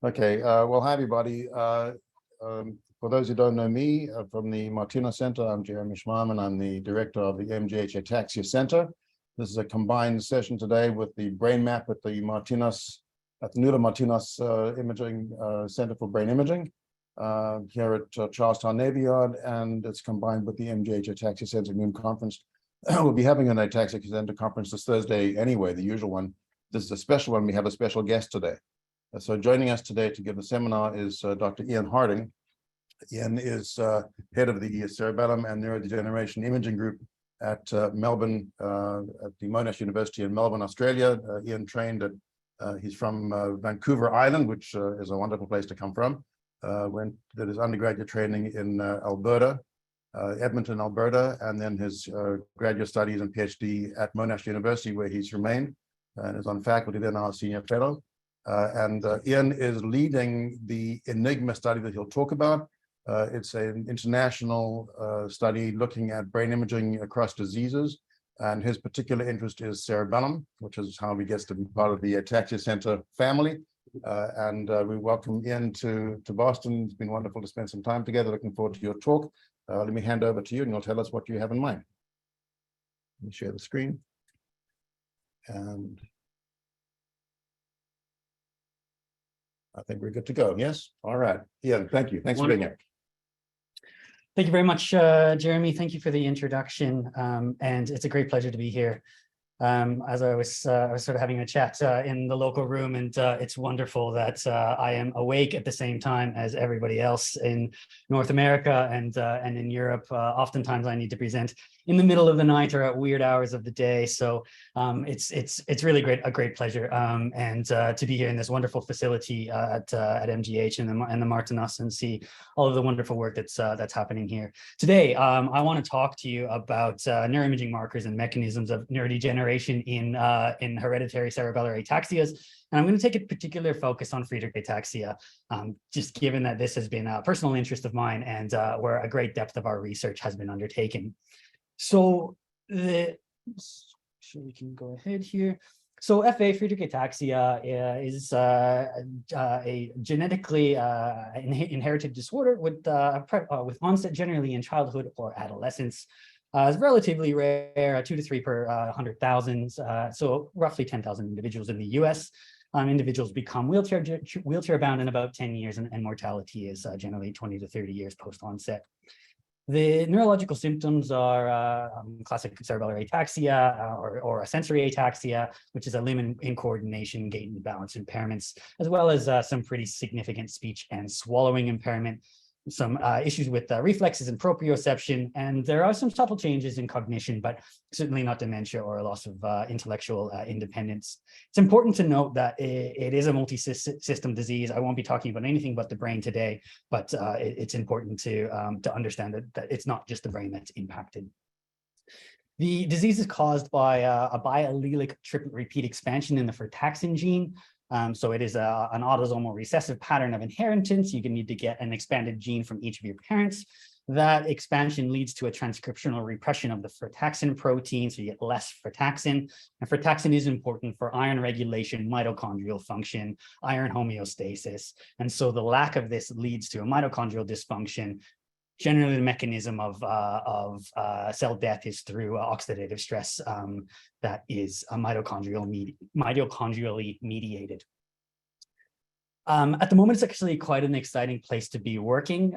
Okay, well, hi, everybody. For those who don't know me, from the Martinos Center, I'm Jeremy Schmarman. I'm the director of the MGH Ataxia Center. This is a combined session today with the BrainMap at the Martinos, Athinoula Martinos Imaging Center for Brain Imaging here at Charlestown Navy Yard, and it's combined with the MGH Ataxia Center Noon Conference. We'll be having an Ataxia Center conference this Thursday anyway, the usual one. This is a special one. We have a special guest today. So joining us today to give the seminar is Dr. Ian Harding. Ian is head of the Cerebellum and Neurodegeneration Imaging Group at Melbourne, at the Monash University in Melbourne, Australia. Ian trained at, he's from Vancouver Island, which is a wonderful place to come from. Did his undergraduate training in Alberta, Edmonton, Alberta, and then his graduate studies and PhD at Monash University, where he's remained and is on faculty there now, senior fellow. Ian is leading the Enigma study that he'll talk about. It's an international study looking at brain imaging across diseases, and his particular interest is cerebellum, which is how he gets to be part of the Ataxia Center family. We welcome Ian to Boston. It's been wonderful to spend some time together. Looking forward to your talk. Let me hand over to you, and you'll tell us what you have in mind. Let me share the screen. And I think we're good to go. Yes. All right. Ian, thank you. Thanks for being here. Thank you very much, Jeremy. Thank you for the introduction. And it's a great pleasure to be here. As I was sort of having a chat in the local room, and it's wonderful that I am awake at the same time as everybody else in North America and in Europe. Oftentimes I need to present in the middle of the night or at weird hours of the day. So it's really a great pleasure and to be here in this wonderful facility at MGH and the Martinos and see all of the wonderful work that's happening here. Today, I want to talk to you about neuroimaging markers and mechanisms of neurodegeneration in hereditary cerebellar ataxias. And I'm going to take a particular focus on Friedreich ataxia, just given that this has been a personal interest of mine and where a great depth of our research has been undertaken. So we can go ahead here. So FA, Friedreich ataxia, is a genetically inherited disorder with onset generally in childhood or adolescence. It's relatively rare, 2 to 3 per 100,000, so roughly 10,000 individuals in the US. Individuals become wheelchair bound in about 10 years, and mortality is generally 20 to 30 years post-onset. The neurological symptoms are classic cerebellar ataxia or a sensory ataxia, which is a limb incoordination, gait and balance impairments, as well as some pretty significant speech and swallowing impairment, some issues with reflexes and proprioception, and there are some subtle changes in cognition, but certainly not dementia or a loss of intellectual independence. It's important to note that it is a multi-system disease. I won't be talking about anything but the brain today, but it's important to understand that it's not just the brain that's impacted. The disease is caused by a biallelic triplet repeat expansion in the frataxin gene. So it is an autosomal recessive pattern of inheritance. You can need to get an expanded gene from each of your parents. That expansion leads to a transcriptional repression of the frataxin protein, so you get less frataxin. And frataxin is important for iron regulation, mitochondrial function, iron homeostasis. And so the lack of this leads to a mitochondrial dysfunction. Generally, the mechanism of cell death is through oxidative stress that is mitochondrially mediated. At the moment, it's actually quite an exciting place to be working.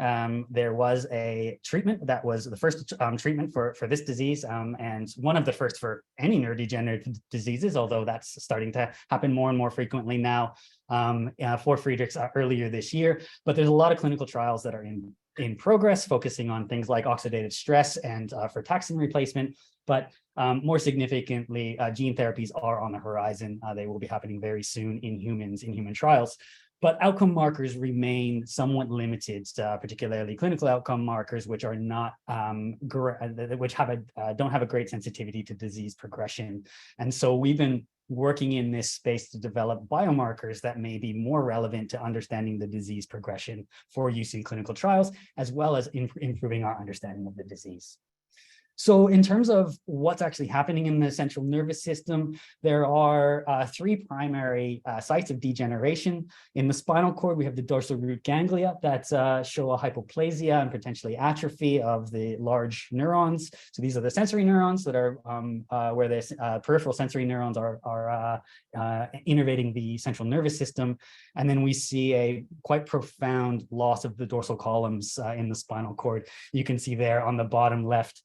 There was a treatment that was the first treatment for this disease, and one of the first for any neurodegenerative diseases, although that's starting to happen more and more frequently now for Friedreich's earlier this year. But there's a lot of clinical trials that are in progress, focusing on things like oxidative stress and frataxin replacement. But more significantly, gene therapies are on the horizon. They will be happening very soon in humans, in human trials. But outcome markers remain somewhat limited, particularly clinical outcome markers, which are not, which don't have a great sensitivity to disease progression. And so we've been working in this space to develop biomarkers that may be more relevant to understanding the disease progression for use in clinical trials, as well as improving our understanding of the disease. So in terms of what's actually happening in the central nervous system, there are three primary sites of degeneration. In the spinal cord, we have the dorsal root ganglia that show a hypoplasia and potentially atrophy of the large neurons. So these are the sensory neurons that are where the peripheral sensory neurons are innervating the central nervous system. And then we see a quite profound loss of the dorsal columns in the spinal cord. You can see there on the bottom left,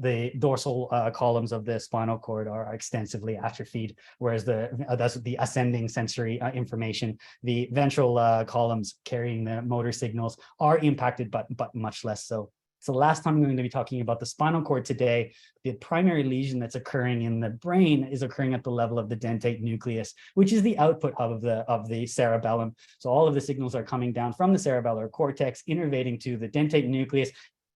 the dorsal columns of the spinal cord are extensively atrophied, whereas that's the ascending sensory information. The ventral columns carrying the motor signals are impacted, but much less so. So last time I'm going to be talking about the spinal cord today. The primary lesion that's occurring in the brain is occurring at the level of the dentate nucleus, which is the output hub of the cerebellum. So all of the signals are coming down from the cerebellar cortex, innervating to the dentate nucleus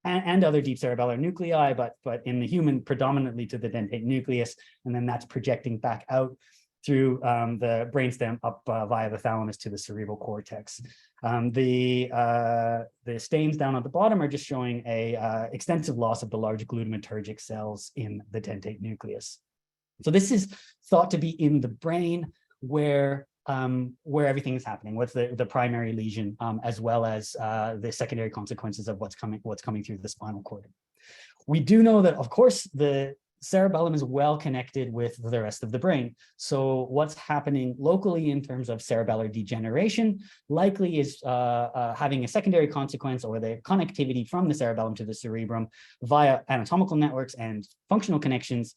and other deep cerebellar nuclei, but in the human predominantly to the dentate nucleus, and then that's projecting back out through the brainstem up via the thalamus to the cerebral cortex. The stains down at the bottom are just showing a extensive loss of the large glutamatergic cells in the dentate nucleus. So this is thought to be in the brain where everything is happening, what's the primary lesion, as well as the secondary consequences of what's coming through the spinal cord. We do know that, of course, the cerebellum is well connected with the rest of the brain. So what's happening locally in terms of cerebellar degeneration likely is having a secondary consequence, or the connectivity from the cerebellum to the cerebrum via anatomical networks and functional connections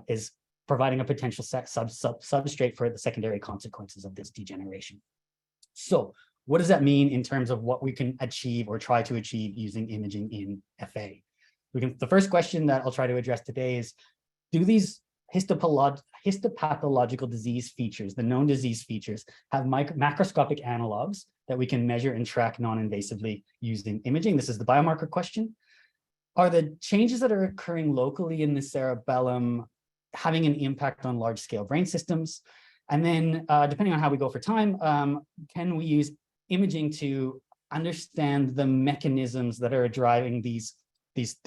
is providing a potential substrate for the secondary consequences of this degeneration. So what does that mean in terms of what we can achieve or try to achieve using imaging in FA? The first question that I'll try to address today is, do these histopathological disease features, the known disease features, have macroscopic analogs that we can measure and track non-invasively using imaging? This is the biomarker question. Are the changes that are occurring locally in the cerebellum having an impact on large-scale brain systems? And then, depending on how we go for time, can we use imaging to understand the mechanisms that are driving these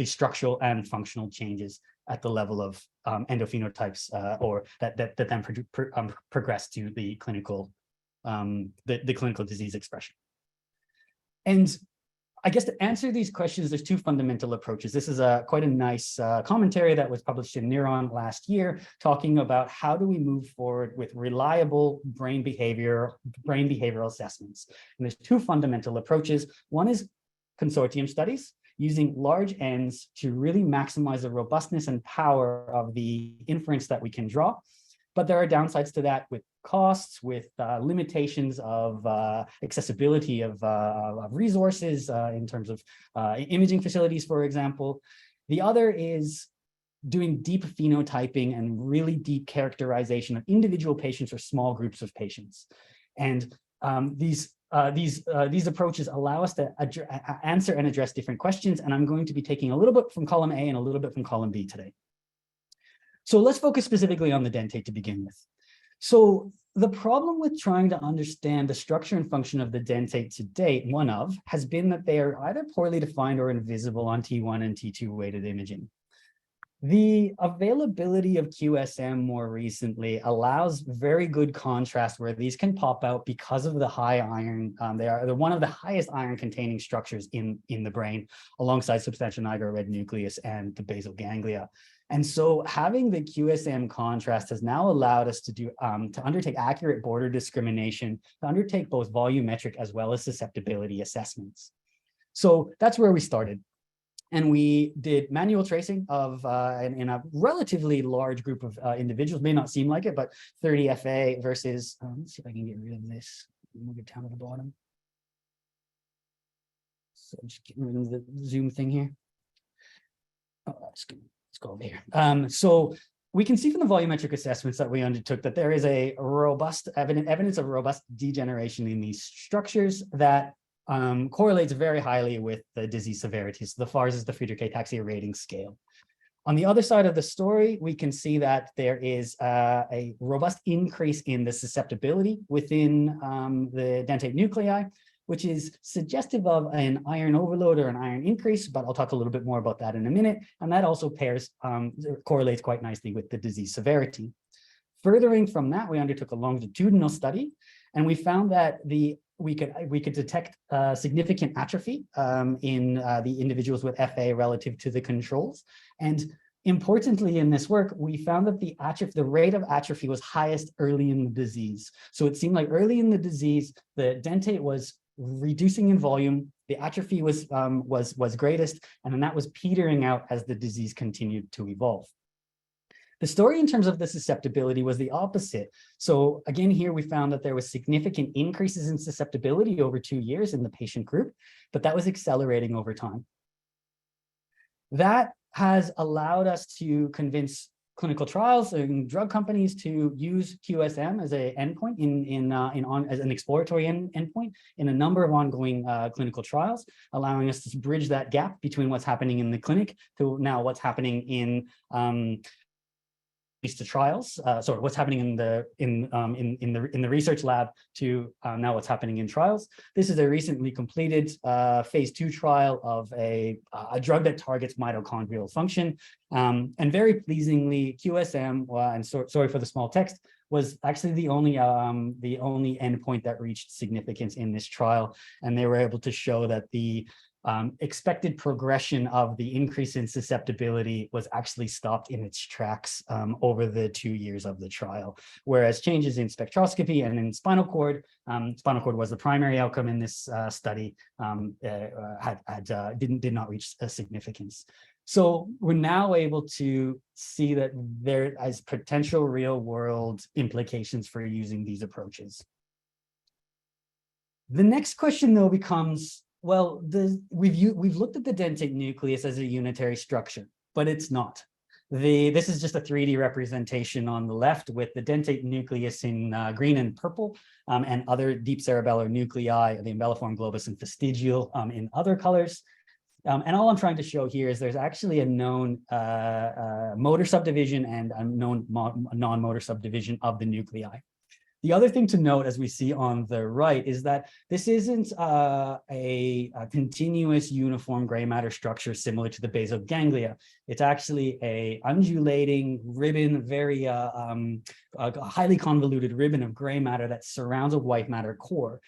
structural and functional changes at the level of endophenotypes, or that then progress to the clinical clinical disease expression? And I guess to answer these questions, there's two fundamental approaches. This is quite a nice commentary that was published in Neuron last year, talking about how do we move forward with reliable brain behavioral assessments. And there's two fundamental approaches. One is consortium studies, using large N's to really maximize the robustness and power of the inference that we can draw. But there are downsides to that with costs, with limitations of accessibility of resources in terms of imaging facilities, for example. The other is doing deep phenotyping and really deep characterization of individual patients or small groups of patients. And these approaches allow us to answer and address different questions. And I'm going to be taking a little bit from column A and a little bit from column B today. So let's focus specifically on the dentate to begin with. So the problem with trying to understand the structure and function of the dentate to date, has been that they are either poorly defined or invisible on T1 and T2 weighted imaging. The availability of QSM more recently allows very good contrast where these can pop out because of the high iron. They're one of the highest iron containing structures in the brain, alongside substantia nigra, red nucleus, and the basal ganglia. And so having the QSM contrast has now allowed us to undertake accurate border discrimination, to undertake both volumetric as well as susceptibility assessments. So that's where we started. And we did manual tracing of in a relatively large group of individuals. May not seem like it, but 30 FA versus, let's see if I can get rid of this. Move it down to the bottom. So just get rid of the Zoom thing here. Oh, let's go over here. So we can see from the volumetric assessments that we undertook that there is a robust evidence of robust degeneration in these structures that correlates very highly with the disease severity. So the FARS is the Friedreich ataxia rating scale. On the other side of the story, we can see that there is a robust increase in the susceptibility within the dentate nuclei, which is suggestive of an iron overload or an iron increase, but I'll talk a little bit more about that in a minute. And that also correlates quite nicely with the disease severity. Furthering from that, we undertook a longitudinal study, and we found that we could detect significant atrophy in the individuals with FA relative to the controls. And importantly, in this work, we found that the rate of atrophy was highest early in the disease. So it seemed like early in the disease, the dentate was reducing in volume, the atrophy was greatest, and then that was petering out as the disease continued to evolve. The story in terms of the susceptibility was the opposite. So again, here we found that there was significant increases in susceptibility over 2 years in the patient group, but that was accelerating over time. That has allowed us to convince clinical trials and drug companies to use QSM as an endpoint as an exploratory endpoint in a number of ongoing clinical trials, allowing us to bridge that gap between what's happening in the clinic to now what's happening in to trials, what's happening in the research lab to now what's happening in trials. This is a recently completed phase 2 trial of a drug that targets mitochondrial function, and very pleasingly, QSM, and sorry for the small text, was actually the only endpoint that reached significance in this trial, and they were able to show that the expected progression of the increase in susceptibility was actually stopped in its tracks over the 2 years of the trial. Whereas changes in spectroscopy and in spinal cord was the primary outcome in this study, did not reach a significance. So we're now able to see that there is potential real world implications for using these approaches. The next question though becomes, well, we've looked at the dentate nucleus as a unitary structure, but it's not. This is just a 3D representation on the left with the dentate nucleus in green and purple, and other deep cerebellar nuclei, the embelliform globus and fastigial in other colors. And all I'm trying to show here is there's actually a known motor subdivision and a known non-motor subdivision of the nuclei. The other thing to note, as we see on the right, is that this isn't a continuous uniform gray matter structure similar to the basal ganglia. It's actually a undulating ribbon, very highly convoluted ribbon of gray matter that surrounds a white matter core.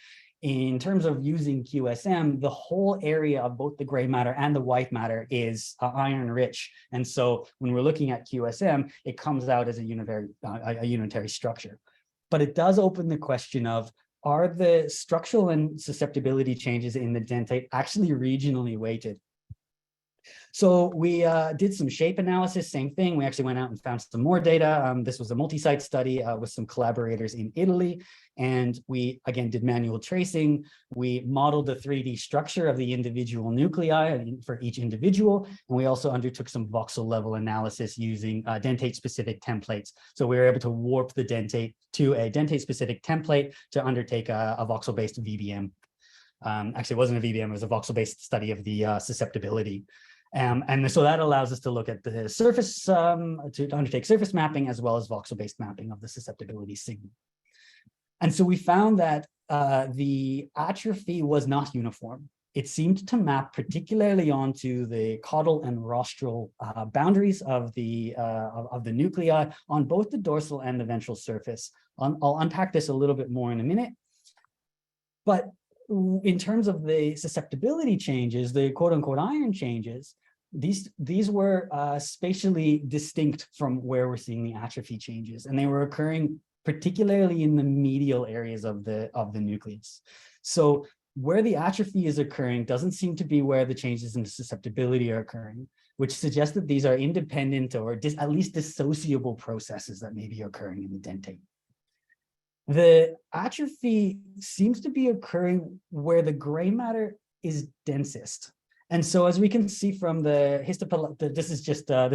In terms of using QSM, the whole area of both the gray matter and the white matter is iron rich. And so when we're looking at QSM, it comes out as a unitary structure. But it does open the question of, are the structural and susceptibility changes in the dentate actually regionally weighted? So we did some shape analysis, same thing. We actually went out and found some more data. This was a multi-site study with some collaborators in Italy. And we, again, did manual tracing. We modeled the 3D structure of the individual nuclei for each individual. And we also undertook some voxel level analysis using dentate-specific templates. So we were able to warp the dentate to a dentate-specific template to undertake a voxel-based VBM. Actually, it wasn't a VBM, it was a voxel-based study of the susceptibility. And so that allows us to look at the surface, to undertake surface mapping as well as voxel-based mapping of the susceptibility signal. And so we found that the atrophy was not uniform. It seemed to map particularly onto the caudal and rostral boundaries of the nuclei on both the dorsal and the ventral surface. I'll unpack this a little bit more in a minute. But in terms of the susceptibility changes, the quote-unquote iron changes, these were spatially distinct from where we're seeing the atrophy changes, and they were occurring particularly in the medial areas of the nucleus. So where the atrophy is occurring doesn't seem to be where the changes in susceptibility are occurring, which suggests that these are independent or at least dissociable processes that may be occurring in the dentate. The atrophy seems to be occurring where the gray matter is densest. And so as we can see from the histopathology, this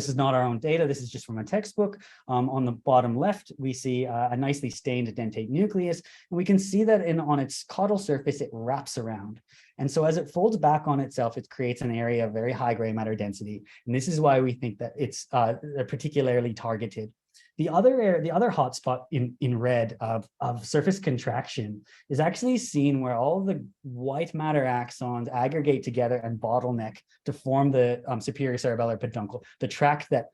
is not our own data, this is just from a textbook. On the bottom left, we see a nicely stained dentate nucleus. And we can see that on its caudal surface, it wraps around. And so as it folds back on itself, it creates an area of very high gray matter density. And this is why we think that it's particularly targeted. The other hotspot in red of surface contraction is actually seen where all the white matter axons aggregate together and bottleneck to form the superior cerebellar peduncle, the tract that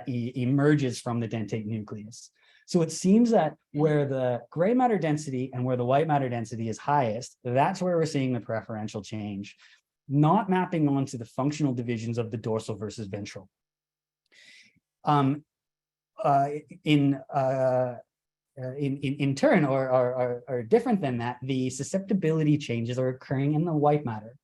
emerges from the dentate nucleus. So it seems that where the gray matter density and where the white matter density is highest, that's where we're seeing the preferential change, not mapping onto the functional divisions of the dorsal versus ventral. In turn, or different than that, the susceptibility changes are occurring in the white matter.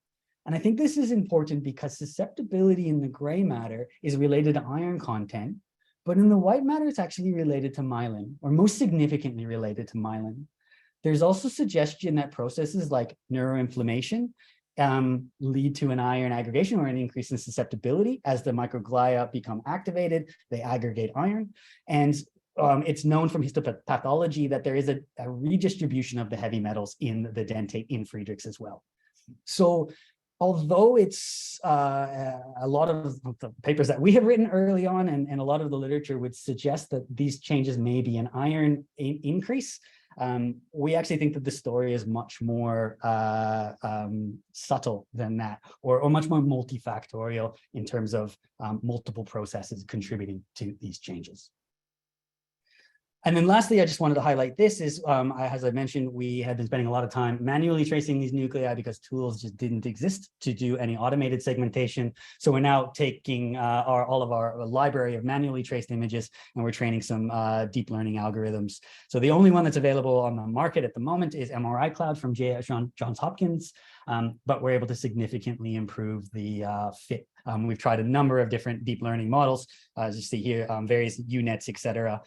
And I think this is important because susceptibility in the gray matter is related to iron content, but in the white matter, it's actually related to myelin, or most significantly related to myelin. There's also suggestion that processes like neuroinflammation lead to an iron aggregation or an increase in susceptibility. As the microglia become activated, they aggregate iron. And it's known from histopathology that there is a redistribution of the heavy metals in the dentate in Friedreich's as well. So although it's a lot of the papers that we have written early on and a lot of the literature would suggest that these changes may be an iron increase, we actually think that the story is much more subtle than that, or much more multifactorial in terms of multiple processes contributing to these changes. And then lastly, I just wanted to highlight this is, as I mentioned, we had been spending a lot of time manually tracing these nuclei because tools just didn't exist to do any automated segmentation. So we're now taking all of our library of manually traced images, and we're training some deep learning algorithms. So the only one that's available on the market at the moment is MRI Cloud from Johns Hopkins, but we're able to significantly improve the fit. We've tried a number of different deep learning models, as you see here, various UNets, et cetera.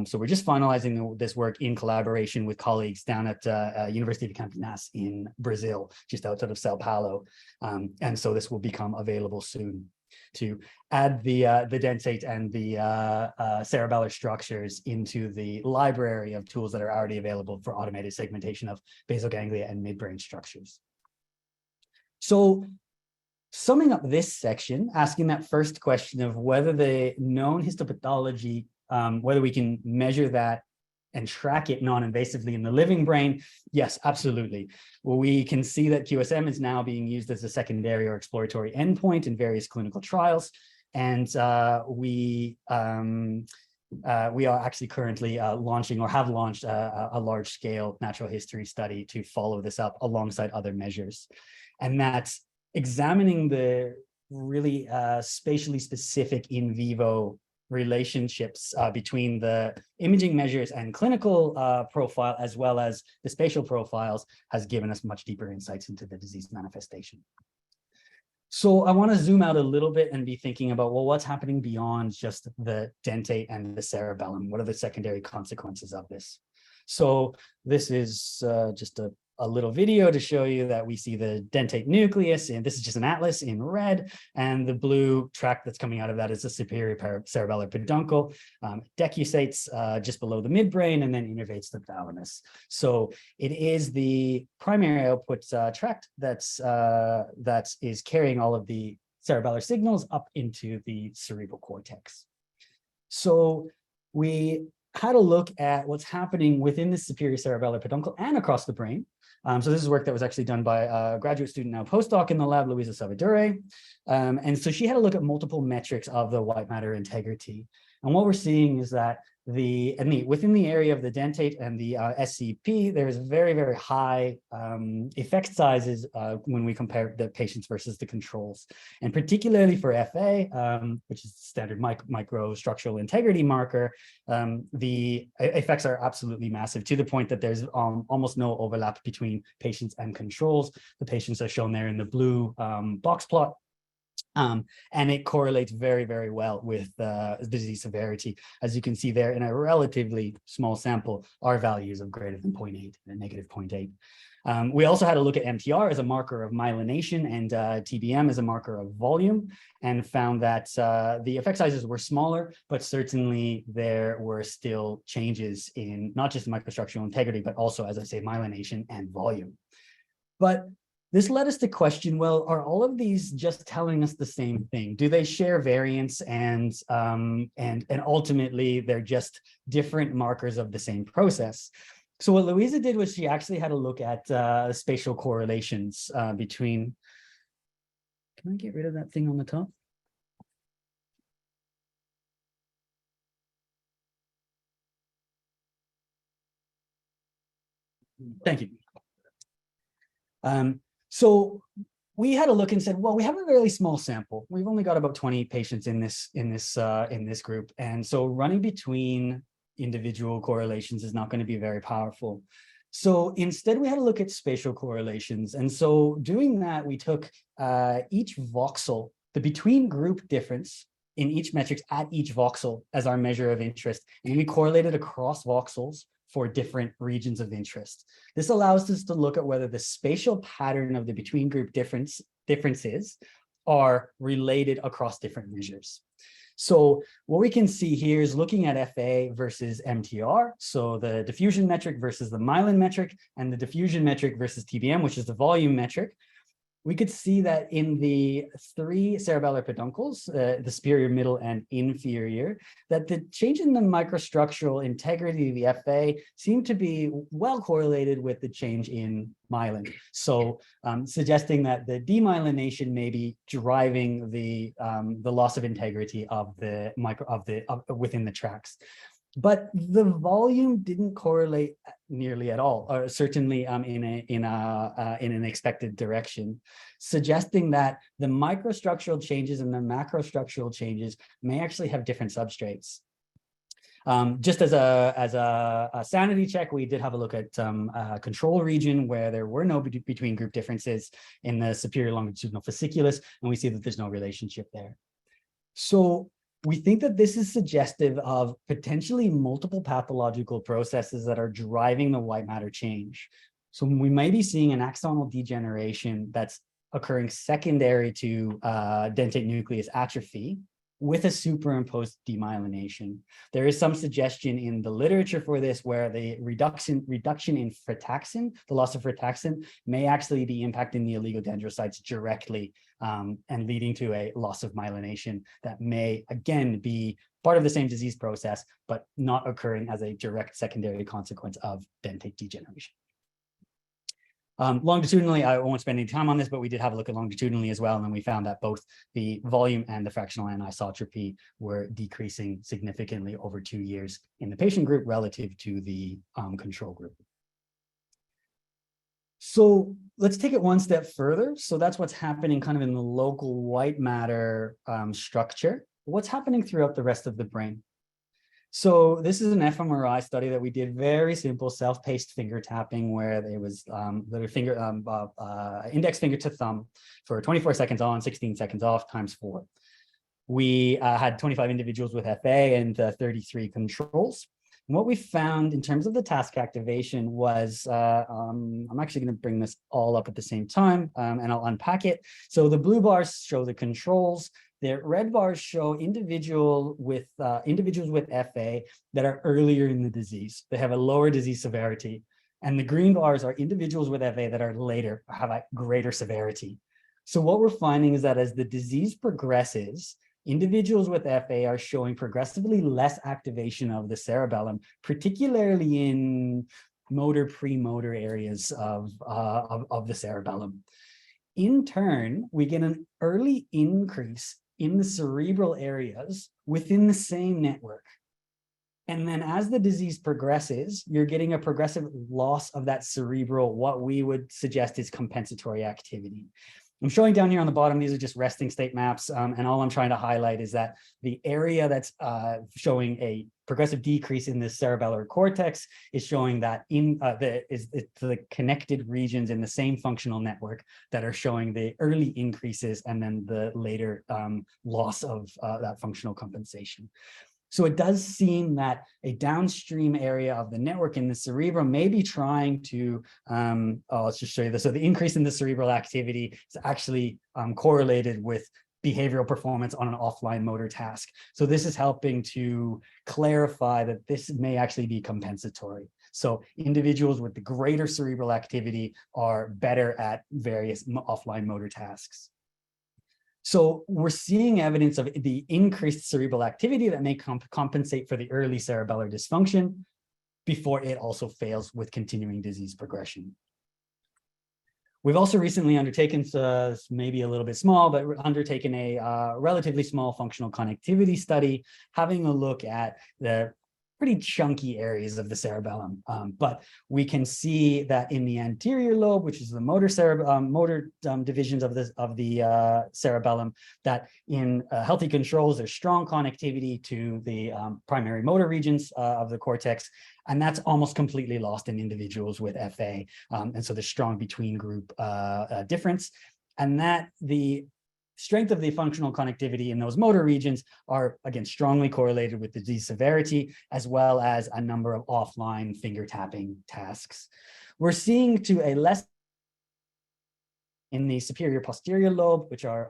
So we're just finalizing this work in collaboration with colleagues down at University of Campinas in Brazil, just outside of Sao Paulo. And so this will become available soon to add the dentate and the cerebellar structures into the library of tools that are already available for automated segmentation of basal ganglia and midbrain structures. So summing up this section, asking that first question of whether the known histopathology, whether we can measure that and track it non-invasively in the living brain, yes, absolutely. Well, we can see that QSM is now being used as a secondary or exploratory endpoint in various clinical trials. And we are actually currently launching or have launched a large-scale natural history study to follow this up alongside other measures. And that's examining the really spatially specific in vivo relationships between the imaging measures and clinical profile, as well as the spatial profiles, has given us much deeper insights into the disease manifestation. So I want to zoom out a little bit and be thinking about, well, what's happening beyond just the dentate and the cerebellum? What are the secondary consequences of this? So this is just a little video to show you that we see the dentate nucleus, and this is just an atlas in red, and the blue tract that's coming out of that is the superior cerebellar peduncle, decusates just below the midbrain and then innervates the thalamus. So it is the primary output tract that is carrying all of the cerebellar signals up into the cerebral cortex. So we had a look at what's happening within the superior cerebellar peduncle and across the brain. So this is work that was actually done by a graduate student, now postdoc in the lab, Luisa Salvadore. And so she had a look at multiple metrics of the white matter integrity. And what we're seeing is that within the area of the dentate and the SCP, there is very, very high effect sizes when we compare the patients versus the controls. And particularly for FA, which is the standard microstructural integrity marker, the effects are absolutely massive, to the point that there's almost no overlap between patients and controls. The patients are shown there in the blue box plot. And it correlates very, very well with the disease severity. As you can see there, in a relatively small sample, R values of greater than 0.8 and negative 0.8. We also had a look at MTR as a marker of myelination and TBM as a marker of volume, and found that the effect sizes were smaller, but certainly there were still changes in not just microstructural integrity, but also, as I say, myelination and volume. But This led us to question, well, are all of these just telling us the same thing? Do they share variants and ultimately they're just different markers of the same process? So what Louisa did was she actually had a look at spatial correlations between, can I get rid of that thing on the top? Thank you. So we had a look and said, well, we have a really small sample. We've only got about 20 patients in this group, and so running between individual correlations is not going to be very powerful. So instead, we had to look at spatial correlations, and so doing that, we took each voxel, the between group difference in each metric at each voxel as our measure of interest, and we correlated across voxels for different regions of interest. This allows us to look at whether the spatial pattern of the between group differences are related across different measures. So what we can see here is looking at FA versus MTR, so the diffusion metric versus the myelin metric, and the diffusion metric versus TBM, which is the volume metric. We could see that in the 3 cerebellar peduncles, the superior, middle, and inferior, that the change in the microstructural integrity of the FA seemed to be well correlated with the change in myelin. So suggesting that the demyelination may be driving the loss of integrity of the within the tracts. But the volume didn't correlate nearly at all, or certainly in an expected direction, suggesting that the microstructural changes and the macrostructural changes may actually have different substrates. Just as a sanity check, we did have a look at a control region where there were no between group differences in the superior longitudinal fasciculus, and we see that there's no relationship there. So we think that this is suggestive of potentially multiple pathological processes that are driving the white matter change. So we may be seeing an axonal degeneration that's occurring secondary to dentate nucleus atrophy with a superimposed demyelination. There is some suggestion in the literature for this where the reduction in frataxin, the loss of frataxin, may actually be impacting the oligodendrocytes directly and leading to a loss of myelination that may, again, be part of the same disease process, but not occurring as a direct secondary consequence of dentate degeneration. Longitudinally, I won't spend any time on this, but we did have a look at longitudinally as well, and then we found that both the volume and the fractional anisotropy were decreasing significantly over 2 years in the patient group relative to the control group. So let's take it one step further. So that's what's happening kind of in the local white matter structure. What's happening throughout the rest of the brain? So this is an fMRI study that we did, very simple self-paced finger tapping, where there was index finger to thumb for 24 seconds on, 16 seconds off, times 4. We had 25 individuals with FA and 33 controls. And what we found in terms of the task activation was, I'm actually going to bring this all up at the same time, and I'll unpack it. So the blue bars show the controls. The red bars show individuals with FA that are earlier in the disease. They have a lower disease severity. And the green bars are individuals with FA that are later, have a greater severity. So what we're finding is that as the disease progresses, individuals with FA are showing progressively less activation of the cerebellum, particularly in motor, premotor areas of the cerebellum. In turn, we get an early increase in the cerebral areas within the same network. And then as the disease progresses, you're getting a progressive loss of that cerebral, what we would suggest is compensatory activity. I'm showing down here on the bottom, these are just resting state maps. And all I'm trying to highlight is that the area that's showing a progressive decrease in the cerebellar cortex is showing that the connected regions in the same functional network that are showing the early increases and then the later loss of that functional compensation. So it does seem that a downstream area of the network in the cerebrum may be trying to, let's just show you this. So the increase in the cerebral activity is actually correlated with behavioral performance on an offline motor task. So this is helping to clarify that this may actually be compensatory. So individuals with the greater cerebral activity are better at various offline motor tasks. So we're seeing evidence of the increased cerebral activity that may compensate for the early cerebellar dysfunction before it also fails with continuing disease progression. We've also recently undertaken, maybe a little bit small, but undertaken a relatively small functional connectivity study, having a look at the pretty chunky areas of the cerebellum. But we can see that in the anterior lobe, which is the motor divisions of the cerebellum, that in healthy controls, there's strong connectivity to the primary motor regions of the cortex. And that's almost completely lost in individuals with FA. And so there's strong between group difference. And that the strength of the functional connectivity in those motor regions are, again, strongly correlated with disease severity, as well as a number of offline finger tapping tasks. We're seeing to a less in the superior posterior lobe, which are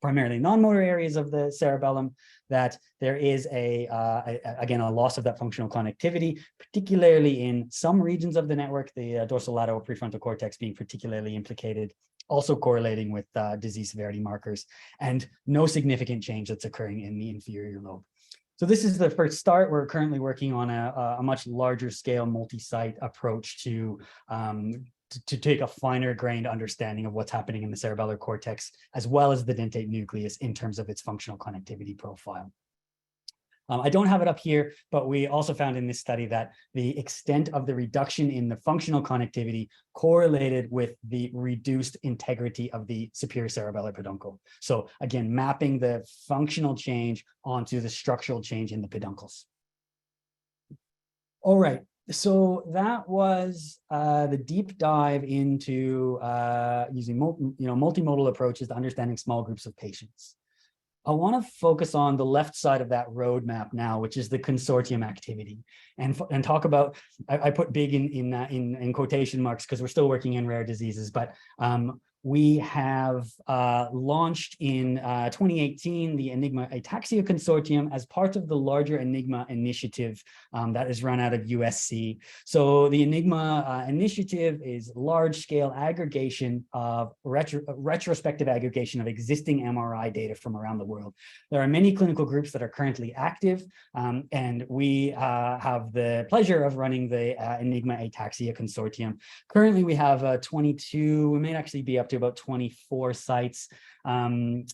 primarily non-motor areas of the cerebellum, that there is again, a loss of that functional connectivity, particularly in some regions of the network, the dorsolateral prefrontal cortex being particularly implicated, also correlating with disease severity markers, and no significant change that's occurring in the inferior lobe. So this is the first start. We're currently working on a much larger scale multi-site approach to take a finer grained understanding of what's happening in the cerebellar cortex, as well as the dentate nucleus in terms of its functional connectivity profile. I don't have it up here, but we also found in this study that the extent of the reduction in the functional connectivity correlated with the reduced integrity of the superior cerebellar peduncle. So again, mapping the functional change onto the structural change in the peduncles. All right. So that was the deep dive into using multimodal approaches to understanding small groups of patients. I want to focus on the left side of that roadmap now, which is the consortium activity, and talk about. I put big in quotation marks because we're still working in rare diseases, but we have launched in 2018 the Enigma Ataxia Consortium as part of the larger Enigma initiative that is run out of USC. So the Enigma initiative is large-scale aggregation of retrospective aggregation of existing MRI data from around the world. There are many clinical groups that are currently active, and we have the pleasure of running the Enigma Ataxia Consortium. Currently, we have 22, we may actually be up to about 24 sites, and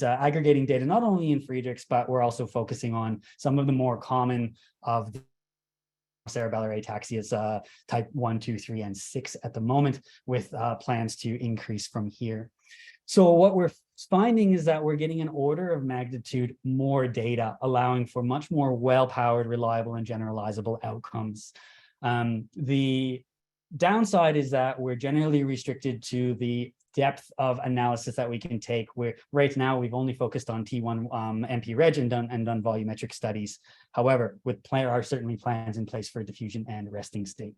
aggregating data not only in Friedreich's, but we're also focusing on some of the more common of the cerebellar ataxias, type 1, 2, 3, and 6 at the moment, with plans to increase from here. So what we're finding is that we're getting an order of magnitude more data, allowing for much more well-powered, reliable, and generalizable outcomes. The downside is that we're generally restricted to the depth of analysis that we can take, where right now we've only focused on T1 MP-Reg and done volumetric studies. However, are certainly plans in place for diffusion and resting state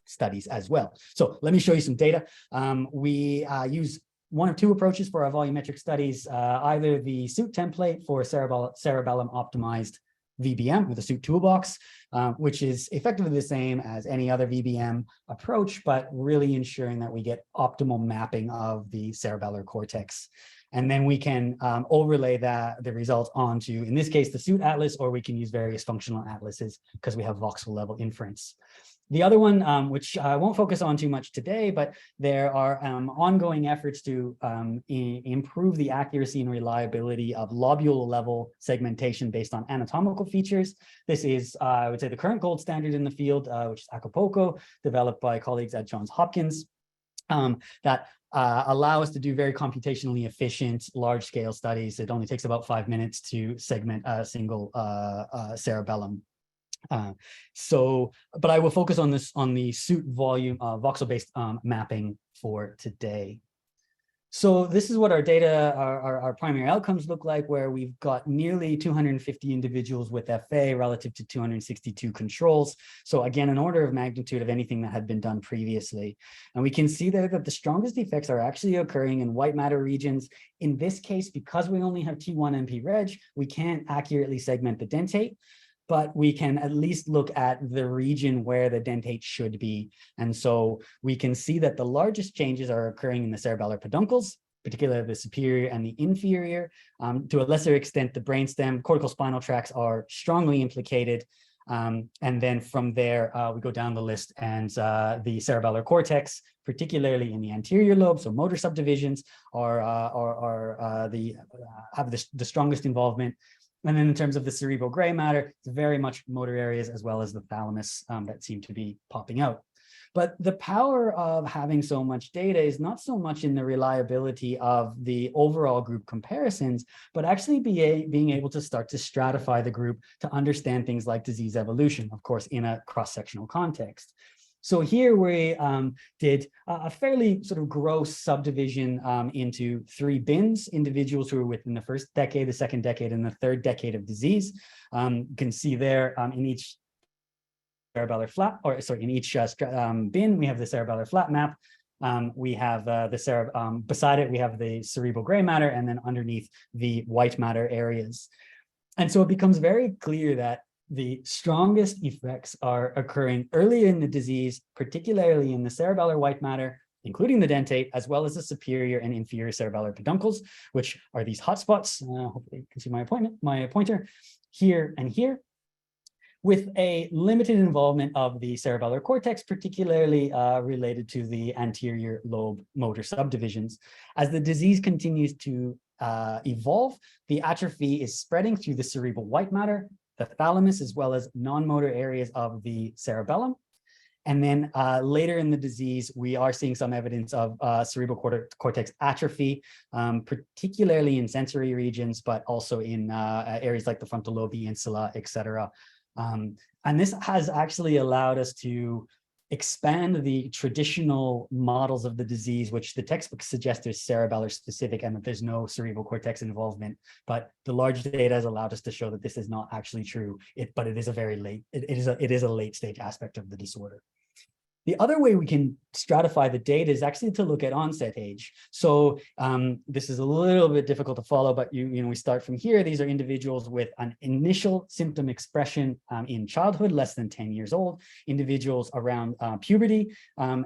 studies as well. So let me show you some data. We use one of two approaches for our volumetric studies, either the suit template for cerebellum optimized VBM with a suit toolbox, which is effectively the same as any other VBM approach, but really ensuring that we get optimal mapping of the cerebellar cortex. And then we can overlay the results onto, in this case, the suit atlas, or we can use various functional atlases because we have voxel level inference. The other one, which I won't focus on too much today, but there are ongoing efforts to improve the accuracy and reliability of lobule level segmentation based on anatomical features. This is, I would say, the current gold standard in the field, which is Acapulco, developed by colleagues at Johns Hopkins, that allow us to do very computationally efficient, large-scale studies. It only takes about 5 minutes to segment a single cerebellum. But I will focus on the suit volume voxel-based mapping for today. So this is what our data, our primary outcomes look like, where we've got nearly 250 individuals with FA relative to 262 controls. So again, an order of magnitude of anything that had been done previously. And we can see that the strongest effects are actually occurring in white matter regions. In this case, because we only have T1 MP-Reg, we can't accurately segment the dentate. but we can at least look at the region where the dentate should be. And so we can see that the largest changes are occurring in the cerebellar peduncles, particularly the superior and the inferior. To a lesser extent, the brainstem, cortical spinal tracts are strongly implicated. And then from there, we go down the list, and the cerebellar cortex, particularly in the anterior lobe, so motor subdivisions, have the strongest involvement. And then in terms of the cerebral gray matter, it's very much motor areas as well as the thalamus that seem to be popping out. But the power of having so much data is not so much in the reliability of the overall group comparisons, but actually being able to start to stratify the group to understand things like disease evolution, of course, in a cross-sectional context. So here we did a fairly sort of gross subdivision into 3 bins, individuals who were within the first decade, the second decade, and the third decade of disease. You can see there in each cerebellar flat, or sorry, in each bin, we have the cerebellar flat map. We have beside it, we have the cerebral gray matter, and then underneath the white matter areas. And so it becomes very clear that the strongest effects are occurring earlier in the disease, particularly in the cerebellar white matter, including the dentate, as well as the superior and inferior cerebellar peduncles, which are these hotspots. Hopefully you can see my pointer here and here, with a limited involvement of the cerebellar cortex, particularly related to the anterior lobe motor subdivisions. As the disease continues to evolve, the atrophy is spreading through the cerebral white matter, the thalamus, as well as non-motor areas of the cerebellum. And then later in the disease, we are seeing some evidence of cerebral cortex atrophy, particularly in sensory regions, but also in areas like the frontal lobe, the insula, et cetera. And this has actually allowed us to expand the traditional models of the disease, which the textbooks suggest is cerebellar specific and that there's no cerebral cortex involvement. But the large data has allowed us to show that this is not actually true. But it is a very late, it is a late stage aspect of the disorder. The other way we can stratify the data is actually to look at onset age. So this is a little bit difficult to follow, but we start from here. These are individuals with an initial symptom expression in childhood, less than 10 years old, individuals around puberty, and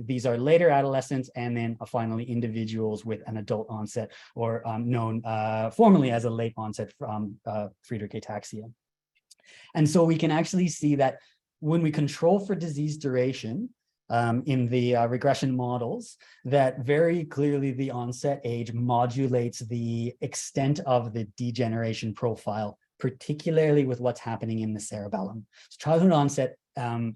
these are later adolescents, and then finally individuals with an adult onset, or known formally as a late onset Friedreich ataxia. And so we can actually see that when we control for disease duration in the regression models, that very clearly the onset age modulates the extent of the degeneration profile, particularly with what's happening in the cerebellum. So childhood onset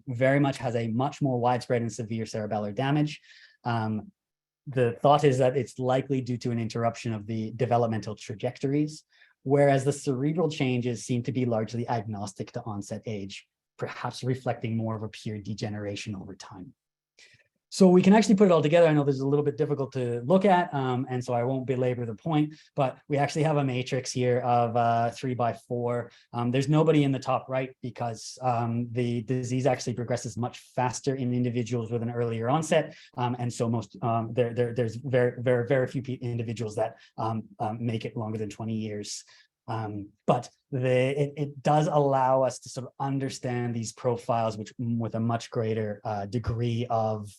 very much has a much more widespread and severe cerebellar damage. The thought is that it's likely due to an interruption of the developmental trajectories, whereas the cerebral changes seem to be largely agnostic to onset age, perhaps reflecting more of a pure degeneration over time. So we can actually put it all together. I know this is a little bit difficult to look at, and so I won't belabor the point, but we actually have a matrix here of 3 by 4. There's nobody in the top right because the disease actually progresses much faster in individuals with an earlier onset, and so there's very few individuals that make it longer than 20 years. But it does allow us to sort of understand these profiles with a much greater degree of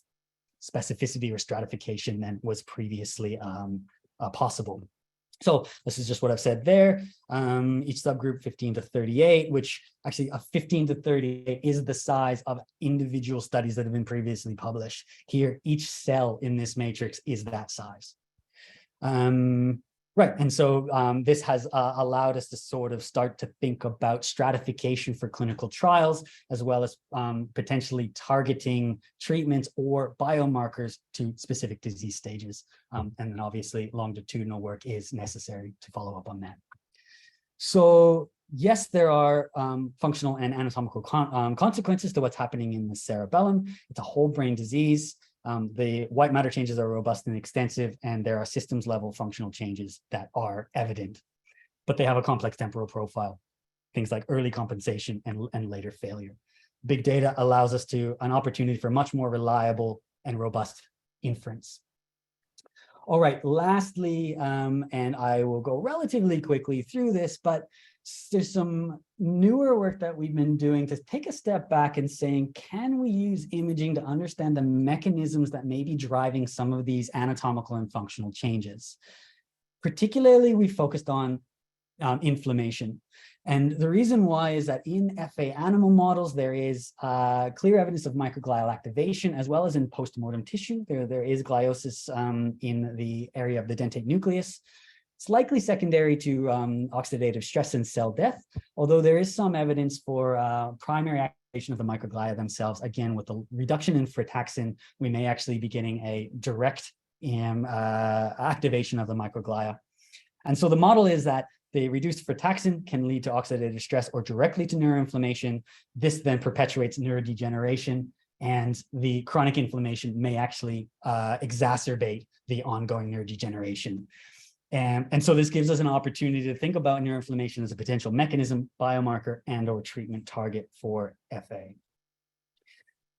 specificity or stratification than was previously possible. So this is just what I've said there. Each subgroup 15 to 38, which actually a 15 to 38 is the size of individual studies that have been previously published. Here, each cell in this matrix is that size. Right, and so this has allowed us to sort of start to think about stratification for clinical trials, as well as potentially targeting treatments or biomarkers to specific disease stages. And then obviously longitudinal work is necessary to follow up on that. So yes, there are functional and anatomical consequences to what's happening in the cerebellum. It's a whole brain disease. The white matter changes are robust and extensive, and there are systems level functional changes that are evident, but they have a complex temporal profile, things like early compensation and later failure. Big data allows us an opportunity for much more reliable and robust inference. All right, lastly, and I will go relatively quickly through this, but there's some newer work that we've been doing to take a step back and saying, can we use imaging to understand the mechanisms that may be driving some of these anatomical and functional changes? Particularly, we focused on inflammation. And the reason why is that in FA animal models, there is clear evidence of microglial activation, as well as in postmortem tissue. There is gliosis in the area of the dentate nucleus. It's likely secondary to oxidative stress and cell death, although there is some evidence for primary activation of the microglia themselves. Again, with the reduction in frataxin, we may actually be getting a direct activation of the microglia. And so the model is that the reduced frataxin can lead to oxidative stress or directly to neuroinflammation. This then perpetuates neurodegeneration, and the chronic inflammation may actually exacerbate the ongoing neurodegeneration. And so this gives us an opportunity to think about neuroinflammation as a potential mechanism, biomarker, and/or treatment target for FA.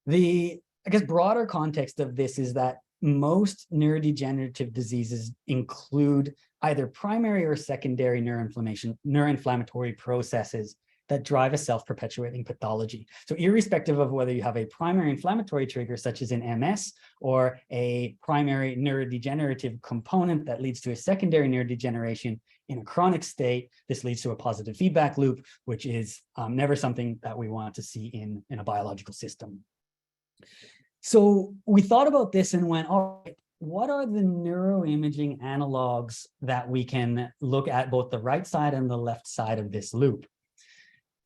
The, I guess, broader context of this is that most neurodegenerative diseases include either primary or secondary neuroinflammatory processes that drive a self-perpetuating pathology. So irrespective of whether you have a primary inflammatory trigger, such as in MS, or a primary neurodegenerative component that leads to a secondary neurodegeneration in a chronic state, this leads to a positive feedback loop, which is never something that we want to see in a biological system. So we thought about this and went, all right, what are the neuroimaging analogs that we can look at both the right side and the left side of this loop?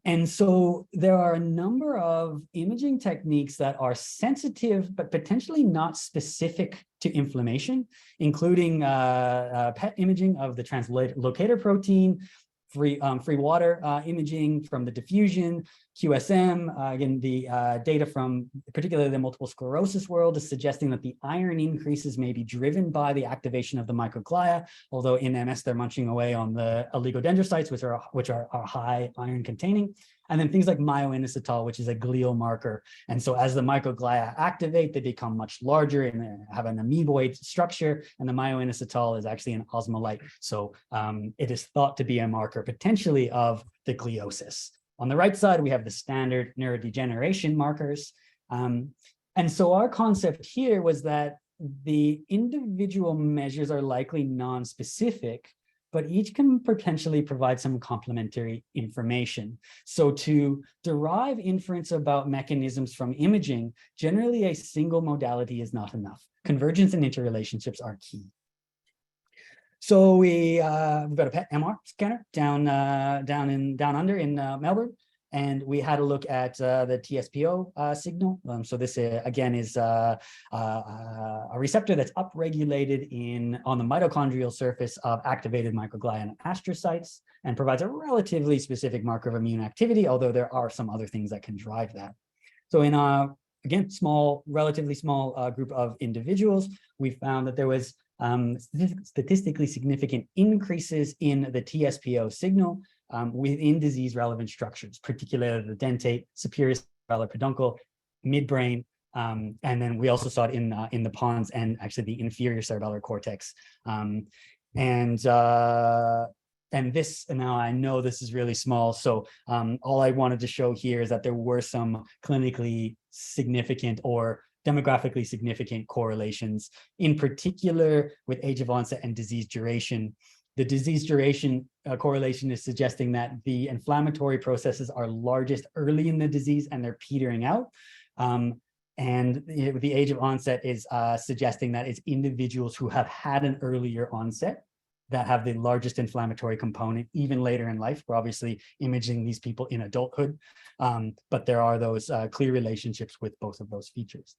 And so there are a number of imaging techniques that are sensitive, but potentially not specific to inflammation, including PET imaging of the translocator protein, free water imaging from the diffusion, QSM. Again, the data from particularly the multiple sclerosis world is suggesting that the iron increases may be driven by the activation of the microglia, although in MS they're munching away on the oligodendrocytes, which are high iron containing. And then things like myoinositol, which is a glial marker. And so as the microglia activate, they become much larger and have an amoeboid structure. And the myoinositol is actually an osmolyte. So it is thought to be a marker potentially of the gliosis. On the right side, we have the standard neurodegeneration markers. And so our concept here was that the individual measures are likely non-specific, but each can potentially provide some complementary information. So to derive inference about mechanisms from imaging, generally a single modality is not enough. Convergence and interrelationships are key. So we've got a PET MR scanner down under in Melbourne, and we had a look at the TSPO signal. So this again is a receptor that's upregulated on the mitochondrial surface of activated microglia and astrocytes, and provides a relatively specific marker of immune activity, although there are some other things that can drive that. So in again, relatively small group of individuals, we found that there was statistically significant increases in the TSPO signal within disease-relevant structures, particularly the dentate, superior cerebellar peduncle, midbrain, and then we also saw it in the pons and actually the inferior cerebellar cortex. And this, and now I know this is really small, so all I wanted to show here is that there were some clinically significant or demographically significant correlations, in particular with age of onset and disease duration. The disease duration correlation is suggesting that the inflammatory processes are largest early in the disease and they're petering out. And the age of onset is suggesting that it's individuals who have had an earlier onset that have the largest inflammatory component, even later in life. We're obviously imaging these people in adulthood, but there are those clear relationships with both of those features.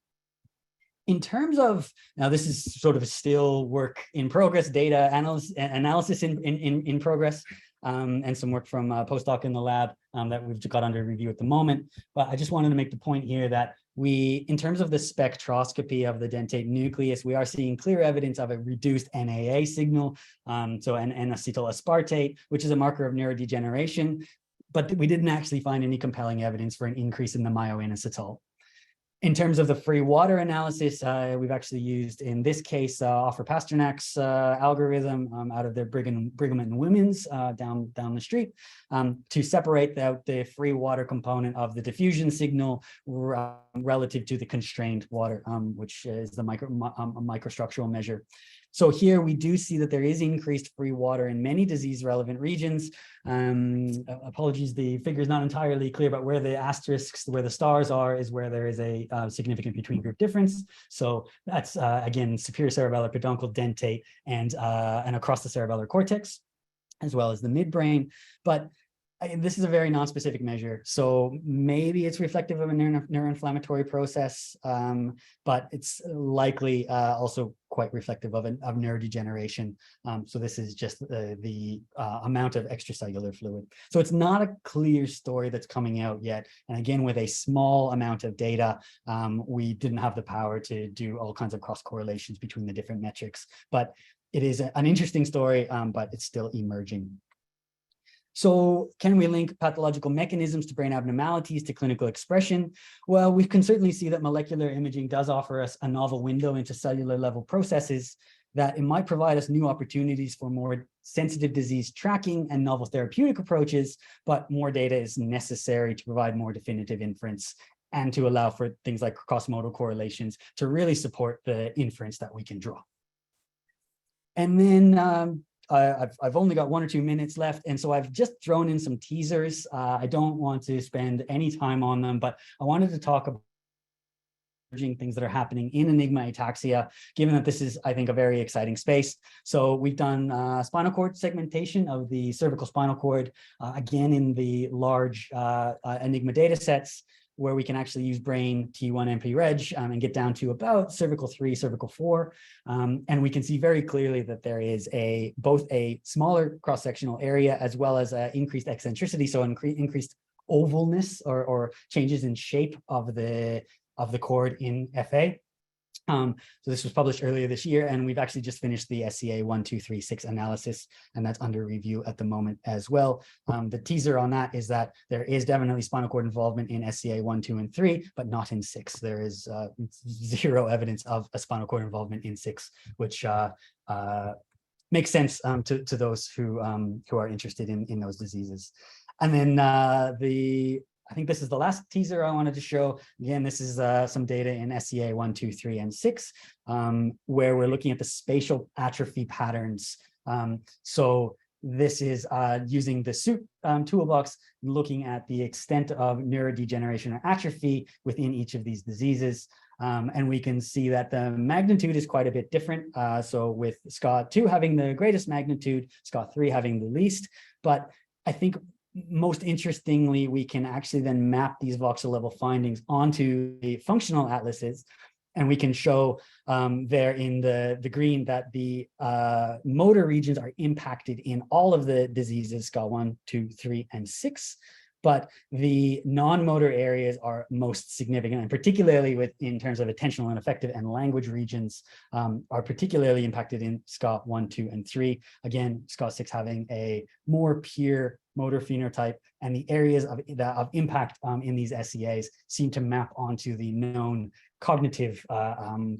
In terms of, now this is sort of still work in progress, data analysis in progress, and some work from postdoc in the lab that we've got under review at the moment. But I just wanted to make the point here that in terms of the spectroscopy of the dentate nucleus, we are seeing clear evidence of a reduced NAA signal, so an N-acetyl aspartate, which is a marker of neurodegeneration, but we didn't actually find any compelling evidence for an increase in the myoinositol. In terms of the free water analysis, we've actually used, in this case, Offer Pasternak's algorithm out of their Brigham and Women's down the street to separate out the free water component of the diffusion signal relative to the constrained water, which is the microstructural measure. So here we do see that there is increased free water in many disease-relevant regions. Apologies, the figure is not entirely clear, but where the asterisks, where the stars are, is where there is a significant between-group difference. So that's, again, superior cerebellar, peduncle, dentate, and across the cerebellar cortex, as well as the midbrain. But this is a very non-specific measure, so maybe it's reflective of a neuroinflammatory process, but it's likely also quite reflective of neurodegeneration. So this is just the amount of extracellular fluid. So it's not a clear story that's coming out yet. And again, with a small amount of data, we didn't have the power to do all kinds of cross correlations between the different metrics. But it is an interesting story, but it's still emerging. So can we link pathological mechanisms to brain abnormalities to clinical expression? Well, we can certainly see that molecular imaging does offer us a novel window into cellular level processes, that it might provide us new opportunities for more sensitive disease tracking and novel therapeutic approaches, but more data is necessary to provide more definitive inference and to allow for things like cross-modal correlations to really support the inference that we can draw. And then I've only got 1 or 2 minutes left, and so I've just thrown in some teasers. I don't want to spend any time on them, but I wanted to talk about things that are happening in Enigma ataxia, given that this is, I think, a very exciting space. So we've done spinal cord segmentation of the cervical spinal cord, again, in the large Enigma data sets, where we can actually use brain T1 MP-Reg and get down to about cervical 3, cervical 4. And we can see very clearly that there is both a smaller cross-sectional area as well as increased eccentricity, so increased ovalness or changes in shape of the cord in FA. So this was published earlier this year, and we've actually just finished the SCA 1, 2, 3, 6 analysis, and that's under review at the moment as well. The teaser on that is that there is definitely spinal cord involvement in SCA 1, 2, and 3, but not in 6. There is zero evidence of a spinal cord involvement in 6, which makes sense to those who are interested in those diseases. And then I think this is the last teaser I wanted to show. Again, this is some data in SCA 1, 2, 3, and 6, where we're looking at the spatial atrophy patterns. So this is using the SUIT toolbox, looking at the extent of neurodegeneration or atrophy within each of these diseases. And we can see that the magnitude is quite a bit different. So with SCA2 having the greatest magnitude, SCA3 having the least. But I think most interestingly, we can actually then map these voxel level findings onto the functional atlases, and we can show there in the green that the motor regions are impacted in all of the diseases, SCA1, 2, 3, and 6. But the non-motor areas are most significant, and particularly in terms of attentional and affective and language regions are particularly impacted in SCA1, 2, and 3. Again, SCA6 having a more pure motor phenotype, and the areas of impact in these SCAs seem to map onto the known cognitive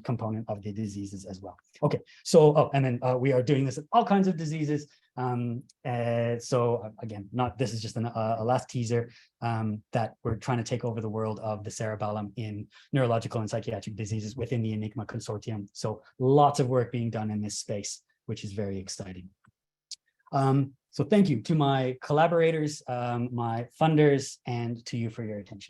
component of the diseases as well. Okay, so and then we are doing this in all kinds of diseases. So again, this is just a last teaser that we're trying to take over the world of the cerebellum in neurological and psychiatric diseases within the Enigma Consortium. So lots of work being done in this space, which is very exciting. So thank you to my collaborators, my funders, and to you for your attention.